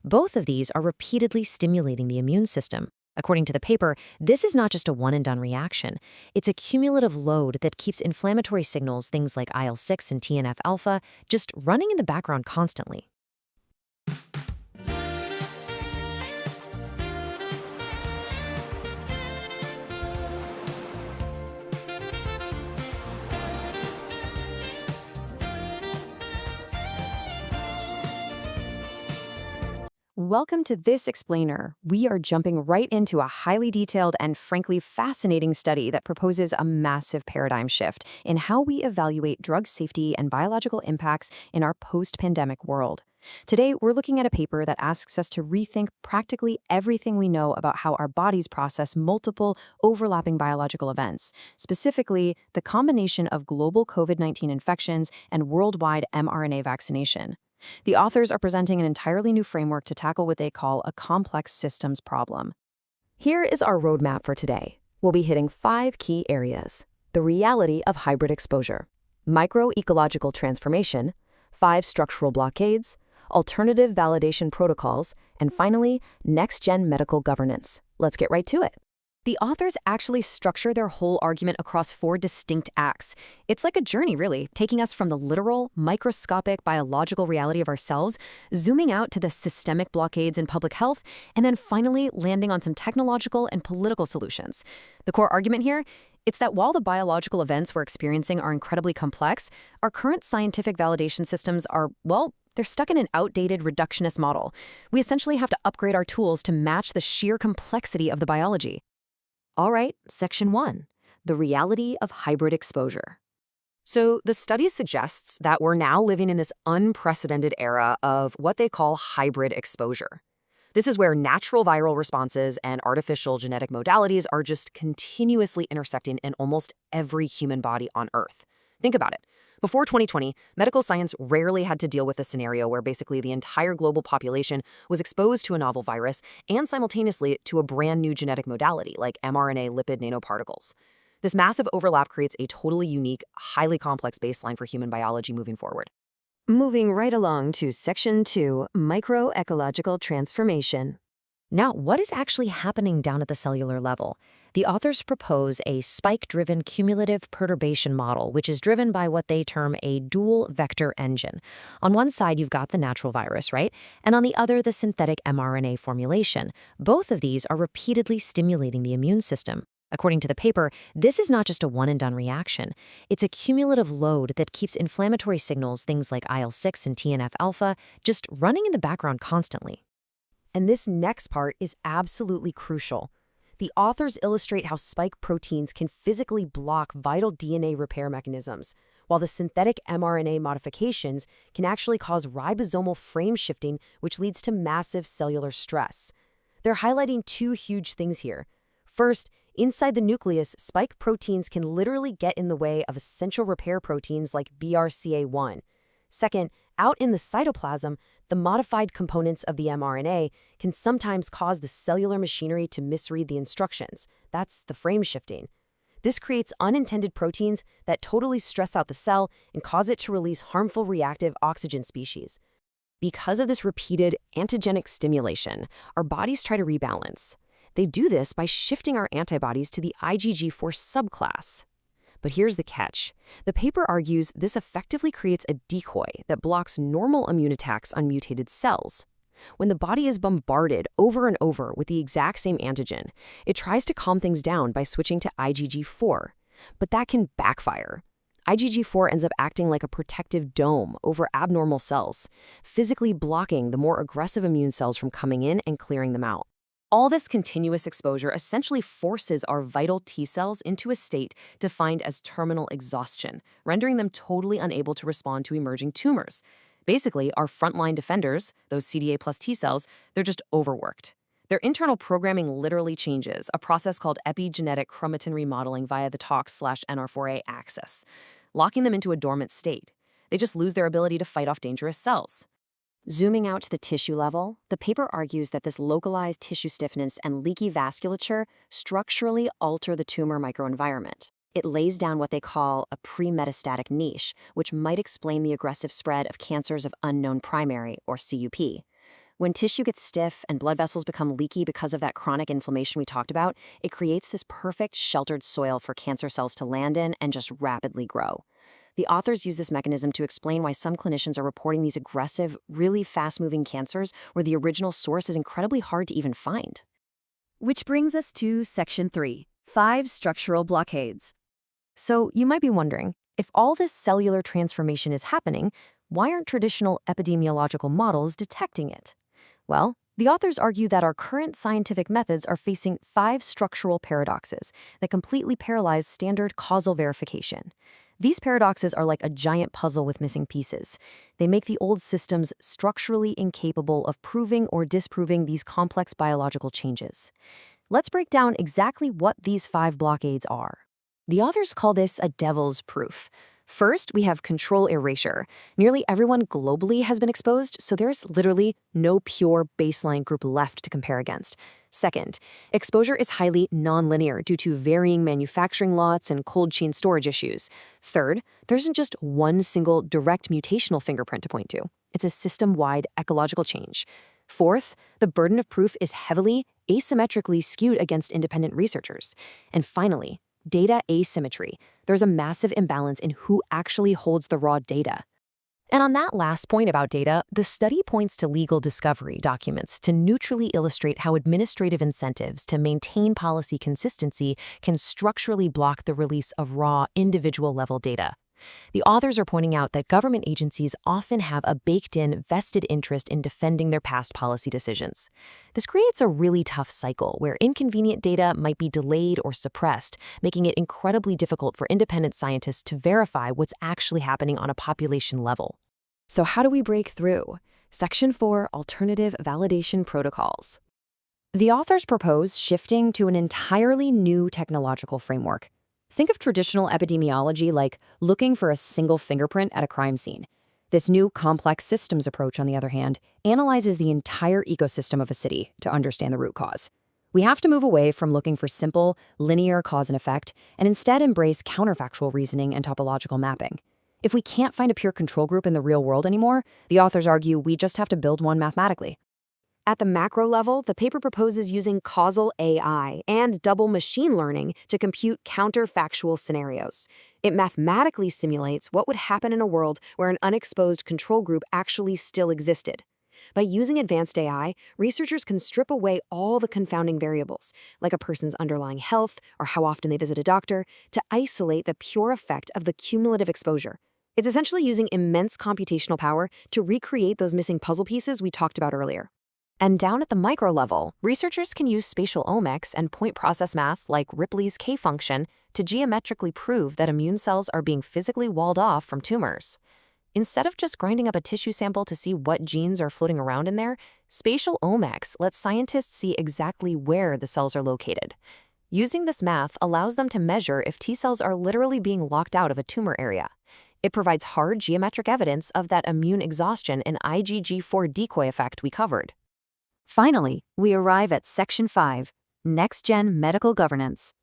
Both of these are repeatedly stimulating the immune system. According to the paper, this is not just a one-and-done reaction. It's a cumulative load that keeps inflammatory signals, things like IL-6 and TNF-alpha, just running in the background constantly. Welcome to this explainer. We are jumping right into a highly detailed and frankly fascinating study that proposes a massive paradigm shift in how we evaluate drug safety and biological impacts in our post-pandemic world. Today, we're looking at a paper that asks us to rethink practically everything we know about how our bodies process multiple overlapping biological events, specifically the combination of global COVID-19 infections and worldwide mRNA vaccination. The authors are presenting an entirely new framework to tackle what they call a complex systems problem. Here is our roadmap for today. We'll be hitting 5 key areas: the reality of hybrid exposure, microecological transformation, 5 structural blockades, alternative validation protocols, and finally, next-gen medical governance. Let's get right to it. The authors actually structure their whole argument across 4 distinct acts. It's like a journey, really, taking us from the literal, microscopic biological reality of ourselves, zooming out to the systemic blockades in public health, and then finally landing on some technological and political solutions. The core argument here? It's that while the biological events we're experiencing are incredibly complex, our current scientific validation systems are, well, they're stuck in an outdated reductionist model. We essentially have to upgrade our tools to match the sheer complexity of the biology. All right, Section 1, the reality of hybrid exposure. So the study suggests that we're now living in this unprecedented era of what they call hybrid exposure. This is where natural viral responses and artificial genetic modalities are just continuously intersecting in almost every human body on Earth. Think about it. Before 2020, medical science rarely had to deal with a scenario where basically the entire global population was exposed to a novel virus and simultaneously to a brand new genetic modality like mRNA lipid nanoparticles. This massive overlap creates a totally unique, highly complex baseline for human biology moving forward. Moving right along to Section 2, microecological transformation. Now, what is actually happening down at the cellular level? The authors propose a spike-driven cumulative perturbation model, which is driven by what they term a dual vector engine. On one side, you've got the natural virus, right? And on the other, the synthetic mRNA formulation. Both of these are repeatedly stimulating the immune system. According to the paper, this is not just a one-and-done reaction. It's a cumulative load that keeps inflammatory signals, things like IL-6 and TNF-alpha, just running in the background constantly. And this next part is absolutely crucial. The authors illustrate how spike proteins can physically block vital DNA repair mechanisms, while the synthetic mRNA modifications can actually cause ribosomal frame shifting, which leads to massive cellular stress. They're highlighting 2 huge things here. First, inside the nucleus, spike proteins can literally get in the way of essential repair proteins like BRCA1. Second, out in the cytoplasm, the modified components of the mRNA can sometimes cause the cellular machinery to misread the instructions. That's the frame shifting. This creates unintended proteins that totally stress out the cell and cause it to release harmful reactive oxygen species. Because of this repeated antigenic stimulation, our bodies try to rebalance. They do this by shifting our antibodies to the IgG4 subclass. But here's the catch. The paper argues this effectively creates a decoy that blocks normal immune attacks on mutated cells. When the body is bombarded over and over with the exact same antigen, it tries to calm things down by switching to IgG4. But that can backfire. IgG4 ends up acting like a protective dome over abnormal cells, physically blocking the more aggressive immune cells from coming in and clearing them out. All this continuous exposure essentially forces our vital T cells into a state defined as terminal exhaustion, rendering them totally unable to respond to emerging tumors. Basically, our frontline defenders, those CD8 plus T cells, they're just overworked. Their internal programming literally changes, a process called epigenetic chromatin remodeling via the TOX/NR4A axis, locking them into a dormant state. They just lose their ability to fight off dangerous cells. Zooming out to the tissue level, the paper argues that this localized tissue stiffness and leaky vasculature structurally alter the tumor microenvironment. It lays down what they call a pre-metastatic niche, which might explain the aggressive spread of cancers of unknown primary, or CUP. When tissue gets stiff and blood vessels become leaky because of that chronic inflammation we talked about, it creates this perfect sheltered soil for cancer cells to land in and just rapidly grow. The authors use this mechanism to explain why some clinicians are reporting these aggressive, really fast-moving cancers where the original source is incredibly hard to even find. Which brings us to Section 3, 5 structural blockades. So you might be wondering, if all this cellular transformation is happening, why aren't traditional epidemiological models detecting it? Well, the authors argue that our current scientific methods are facing 5 structural paradoxes that completely paralyze standard causal verification. These paradoxes are like a giant puzzle with missing pieces. They make the old systems structurally incapable of proving or disproving these complex biological changes. Let's break down exactly what these 5 blockades are. The authors call this a devil's proof. First, we have control erasure. Nearly everyone globally has been exposed, so there's literally no pure baseline group left to compare against. Second, exposure is highly nonlinear due to varying manufacturing lots and cold chain storage issues. Third, there isn't just one single direct mutational fingerprint to point to. It's a system-wide ecological change. Fourth, the burden of proof is heavily, asymmetrically skewed against independent researchers. And finally, data asymmetry. There's a massive imbalance in who actually holds the raw data. And on that last point about data, the study points to legal discovery documents to neutrally illustrate how administrative incentives to maintain policy consistency can structurally block the release of raw, individual-level data. The authors are pointing out that government agencies often have a baked-in, vested interest in defending their past policy decisions. This creates a really tough cycle where inconvenient data might be delayed or suppressed, making it incredibly difficult for independent scientists to verify what's actually happening on a population level. So how do we break through? Section 4, Alternative Validation Protocols. The authors propose shifting to an entirely new technological framework. Think of traditional epidemiology like looking for a single fingerprint at a crime scene. This new complex systems approach, on the other hand, analyzes the entire ecosystem of a city to understand the root cause. We have to move away from looking for simple, linear cause and effect, and instead embrace counterfactual reasoning and topological mapping. If we can't find a pure control group in the real world anymore, the authors argue we just have to build one mathematically. At the macro level, the paper proposes using causal AI and double machine learning to compute counterfactual scenarios. It mathematically simulates what would happen in a world where an unexposed control group actually still existed. By using advanced AI, researchers can strip away all the confounding variables, like a person's underlying health or how often they visit a doctor, to isolate the pure effect of the cumulative exposure. It's essentially using immense computational power to recreate those missing puzzle pieces we talked about earlier. And down at the micro level, researchers can use spatial omics and point process math like Ripley's K-function to geometrically prove that immune cells are being physically walled off from tumors. Instead of just grinding up a tissue sample to see what genes are floating around in there, spatial omics lets scientists see exactly where the cells are located. Using this math allows them to measure if T cells are literally being locked out of a tumor area. It provides hard geometric evidence of that immune exhaustion and IgG4 decoy effect we covered. Finally, we arrive at Section 5, Next-Gen Medical Governance.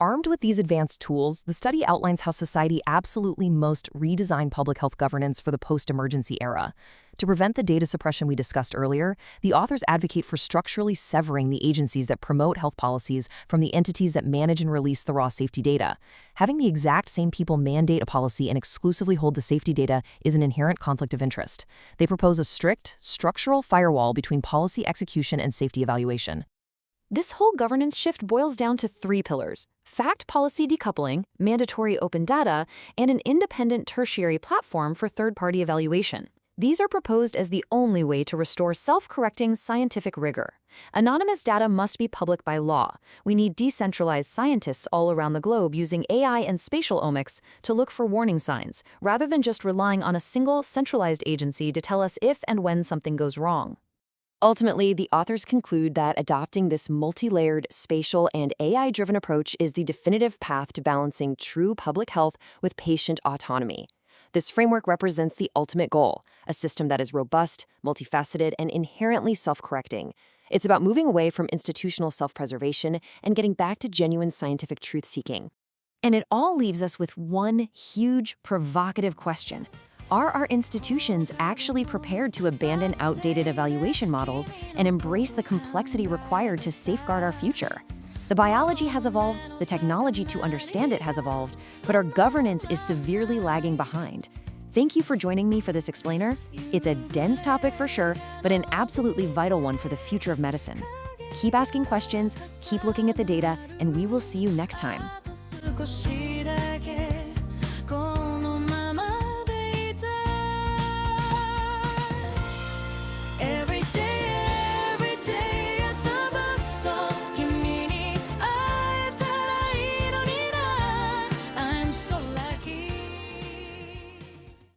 Armed with these advanced tools, the study outlines how society absolutely must redesign public health governance for the post-emergency era. To prevent the data suppression we discussed earlier, the authors advocate for structurally severing the agencies that promote health policies from the entities that manage and release the raw safety data. Having the exact same people mandate a policy and exclusively hold the safety data is an inherent conflict of interest. They propose a strict, structural firewall between policy execution and safety evaluation. This whole governance shift boils down to 3 pillars: fact policy decoupling, mandatory open data, and an independent tertiary platform for third-party evaluation. These are proposed as the only way to restore self-correcting scientific rigor. Anonymous data must be public by law. We need decentralized scientists all around the globe using AI and spatial omics to look for warning signs, rather than just relying on a single centralized agency to tell us if and when something goes wrong. Ultimately, the authors conclude that adopting this multi-layered, spatial, and AI-driven approach is the definitive path to balancing true public health with patient autonomy. This framework represents the ultimate goal, a system that is robust, multifaceted, and inherently self-correcting. It's about moving away from institutional self-preservation and getting back to genuine scientific truth-seeking. And it all leaves us with one huge, provocative question. Are our institutions actually prepared to abandon outdated evaluation models and embrace the complexity required to safeguard our future? The biology has evolved, the technology to understand it has evolved, but our governance is severely lagging behind. Thank you for joining me for this explainer. It's a dense topic for sure, but an absolutely vital one for the future of medicine. Keep asking questions, keep looking at the data, and we will see you next time.